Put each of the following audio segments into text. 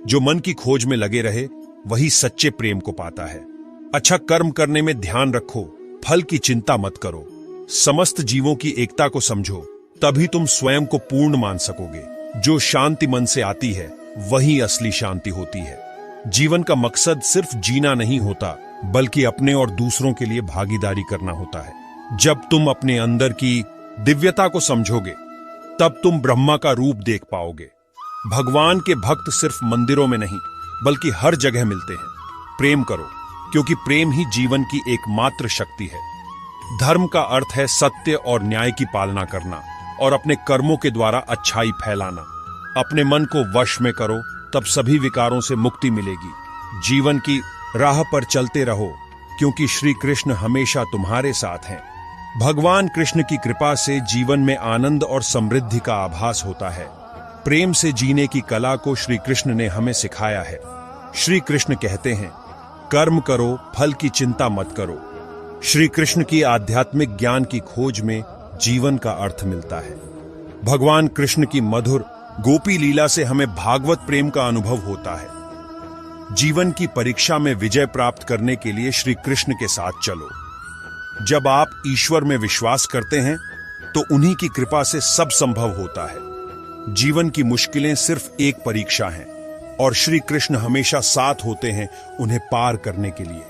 जो मन की खोज में लगे रहे वही सच्चे प्रेम को पाता है। अच्छा कर्म करने में ध्यान रखो, फल की चिंता मत करो। समस्त जीवों की एकता को समझो, तभी तुम स्वयं को पूर्ण मान सकोगे। जो शांति मन से आती है वही असली शांति होती है। जीवन का मकसद सिर्फ जीना नहीं होता, बल्कि अपने और दूसरों के लिए भागीदारी करना होता है। जब तुम अपने अंदर की दिव्यता को समझोगे, तब तुम ब्रह्मा का रूप देख पाओगे। भगवान के भक्त सिर्फ मंदिरों में नहीं, बल्कि हर जगह मिलते हैं। प्रेम करो, क्योंकि प्रेम ही जीवन की एकमात्र शक्ति है। धर्म का अर्थ है सत्य और न्याय की पालना करना और अपने कर्मों के द्वारा अच्छाई फैलाना। अपने मन को वश में करो, तब सभी विकारों से मुक्ति मिलेगी। जीवन की राह पर चलते रहो, क्योंकि श्री कृष्ण हमेशा तुम्हारे साथ हैं। भगवान कृष्ण की कृपा से जीवन में आनंद और समृद्धि का आभास होता है। प्रेम से जीने की कला को श्री कृष्ण ने हमें सिखाया है। श्री कृष्ण कहते हैं, कर्म करो, फल की चिंता मत करो। श्री कृष्ण की आध्यात्मिक ज्ञान की खोज में जीवन का अर्थ मिलता है। भगवान कृष्ण की मधुर गोपी लीला से हमें भागवत प्रेम का अनुभव होता है। जीवन की परीक्षा में विजय प्राप्त करने के लिए श्री कृष्ण के साथ चलो। जब आप ईश्वर में विश्वास करते हैं, तो उन्हीं की कृपा से सब संभव होता है। जीवन की मुश्किलें सिर्फ एक परीक्षा हैं, और श्री कृष्ण हमेशा साथ होते हैं उन्हें पार करने के लिए।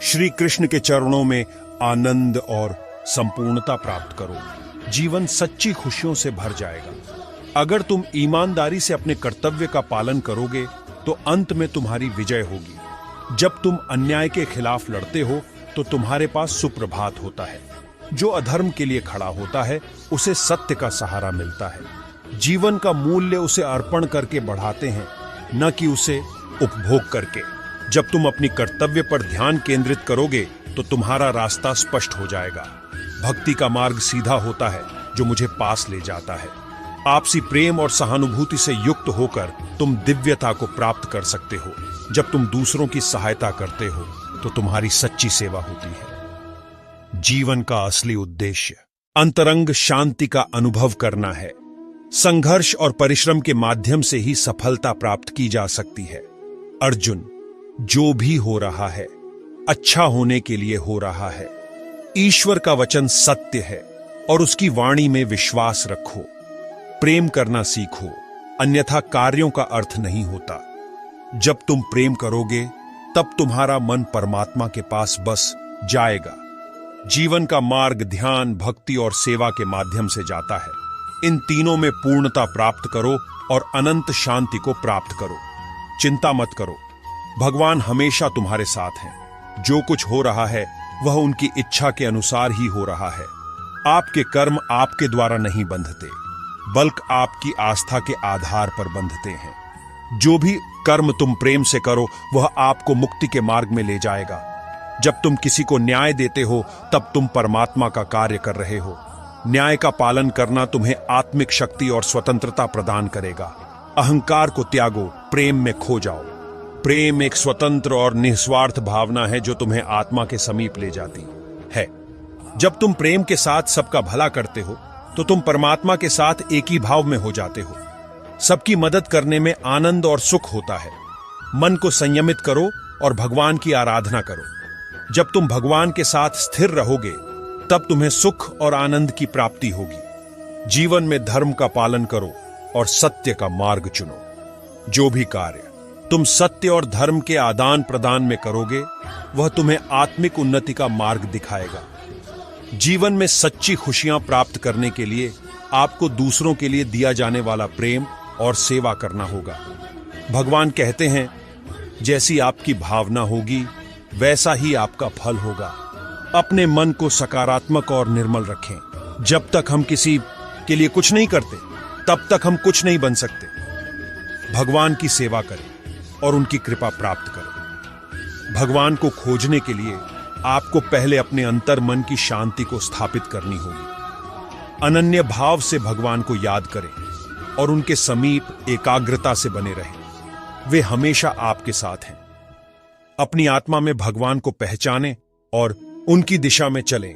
श्री कृष्ण के चरणों में आनंद और संपूर्णता प्राप्त करो। जीवन सच्ची खुशियों से भर जाएगा। अगर तुम ईमानदारी से अपने कर्तव्य का पालन करोगे, तो अंत में तुम्हारी विजय होगी। जब तुम अन्याय के खिलाफ लड़ते हो, तो तुम्हारे पास सुप्रभात होता है। जो अधर्म के लिए खड़ा होता है, उसे सत्य का सहारा मिलता है। जीवन का मूल्य उसे अर्पण करके बढ़ाते हैं, न कि उसे उपभोग करके। जब तुम अपनी कर्तव्य पर ध्यान केंद्रित करोगे, तो तुम्हारा रास्ता स्पष्ट हो जाएगा। भक्ति का मार्ग सीधा होता है, जो मुझे पास ले जाता है। आपसी प्रेम और सहानुभूति से युक्त होकर तुम दिव्यता को प्राप्त कर सकते हो। जब तुम दूसरों की सहायता करते हो, तो तुम्हारी सच्ची सेवा होती है। जीवन का असली उद्देश्य अंतरंग शांति का अनुभव करना है। संघर्ष और परिश्रम के माध्यम से ही सफलता प्राप्त की जा सकती है। अर्जुन, जो भी हो रहा है, अच्छा होने के लिए हो रहा है। ईश्वर का वचन सत्य है, और उसकी वाणी में विश्वास रखो। प्रेम करना सीखो, अन्यथा कार्यों का अर्थ नहीं होता। जब तुम प्रेम करोगे, तब तुम्हारा मन परमात्मा के पास बस जाएगा। जीवन का मार्ग ध्यान, भक्ति और सेवा के माध्यम से जाता है। इन तीनों में पूर्णता प्राप्त करो और अनंत शांति को प्राप्त करो। चिंता मत करो, भगवान हमेशा तुम्हारे साथ हैं। जो कुछ हो रहा है, वह उनकी इच्छा के अनुसार ही हो रहा है। आपके कर्म आपके द्वारा नहीं बंधते, बल्कि आपकी आस्था के आधार पर बंधते हैं। जो भी कर्म तुम प्रेम से करो, वह आपको मुक्ति के मार्ग में ले जाएगा। जब तुम किसी को न्याय देते हो, तब तुम परमात्मा का कार्य कर रहे हो। न्याय का पालन करना तुम्हें आत्मिक शक्ति और स्वतंत्रता प्रदान करेगा। अहंकार को त्यागो, प्रेम में खो जाओ। प्रेम एक स्वतंत्र और निस्वार्थ भावना है, जो तुम्हें आत्मा के समीप ले जाती है। जब तुम प्रेम के साथ सबका भला करते हो, तो तुम परमात्मा के साथ एक ही भाव में हो जाते हो। सबकी मदद करने में आनंद और सुख होता है। मन को संयमित करो और भगवान की आराधना करो। जब तुम भगवान के साथ स्थिर रहोगे, तब तुम्हें सुख और आनंद की प्राप्ति होगी। जीवन में धर्म का पालन करो और सत्य का मार्ग चुनो। जो भी कार्य तुम सत्य और धर्म के आदान प्रदान में करोगे, वह तुम्हें आत्मिक उन्नति का मार्ग दिखाएगा। जीवन में सच्ची खुशियां प्राप्त करने के लिए आपको दूसरों के लिए दिया जाने वाला प्रेम और सेवा करना होगा। भगवान कहते हैं, जैसी आपकी भावना होगी, वैसा ही आपका फल होगा। अपने मन को सकारात्मक और निर्मल रखें। जब तक हम किसी के लिए कुछ नहीं करते, तब तक हम कुछ नहीं बन सकते। भगवान की सेवा करें और उनकी कृपा प्राप्त करें। भगवान को खोजने के लिए आपको पहले अपने अंतर मन की शांति को स्थापित करनी होगी। अनन्य भाव से भगवान को याद करें और उनके समीप एकाग्रता से बने रहें। वे हमेशा आपके साथ हैं। अपनी आत्मा में भगवान को पहचानें और उनकी दिशा में चलें।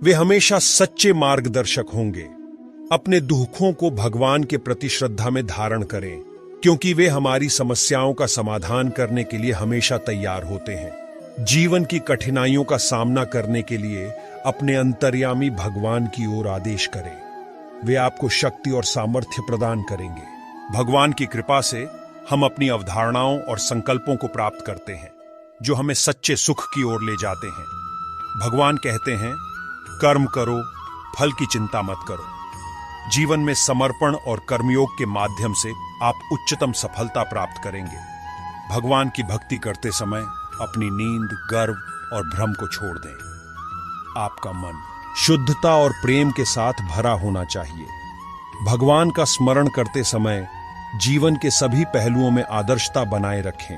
वे हमेशा सच्चे मार्गदर्शक होंगे। अपने दुखों को भगवान के प्रति श्रद्धा में धारण करें, क्योंकि वे हमारी समस्याओं का समाधान करने के लिए हमेशा तैयार होते हैं। जीवन की कठिनाइयों का सामना करने के लिए अपने अंतर्यामी भगवान की ओर आदेश करें। वे आपको शक्ति और सामर्थ्य प्रदान करेंगे। भगवान की कृपा से हम अपनी अवधारणाओं और संकल्पों को प्राप्त करते हैं, जो हमें सच्चे सुख की ओर ले जाते हैं। भगवान कहते हैं, कर्म करो, फल की चिंता मत करो। जीवन में समर्पण और कर्मयोग के माध्यम से आप उच्चतम सफलता प्राप्त करेंगे। भगवान की भक्ति करते समय अपनी नींद, गर्व और भ्रम को छोड़ दें। आपका मन शुद्धता और प्रेम के साथ भरा होना चाहिए। भगवान का स्मरण करते समय जीवन के सभी पहलुओं में आदर्शता बनाए रखें।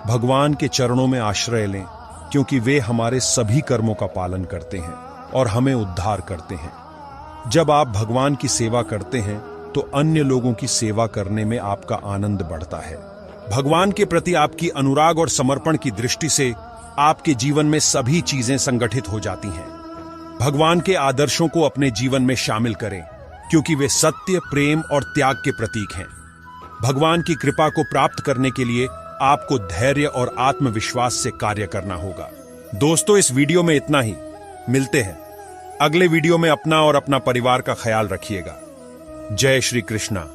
भगवान के चरणों में आश्रय लें, क्योंकि वे हमारे सभी कर्मों का पालन करते हैं और हमें उद्धार करते हैं। जब आप भगवान की सेवा करते हैं तो अन्य लोगों की सेवा करने में आपका आनंद बढ़ता है। भगवान के प्रति आपकी अनुराग और समर्पण की दृष्टि से आपके जीवन में सभी चीजें संगठित हो जाती हैं। भगवान के आदर्शों को अपने जीवन में शामिल करें, क्योंकि वे सत्य, प्रेम और त्याग के प्रतीक हैं। भगवान की कृपा को प्राप्त करने के लिए आपको धैर्य और आत्मविश्वास से कार्य करना होगा। दोस्तों, इस वीडियो में इतना ही। मिलते हैं अगले वीडियो में। अपना और अपना परिवार का ख्याल रखिएगा। जय श्री कृष्णा।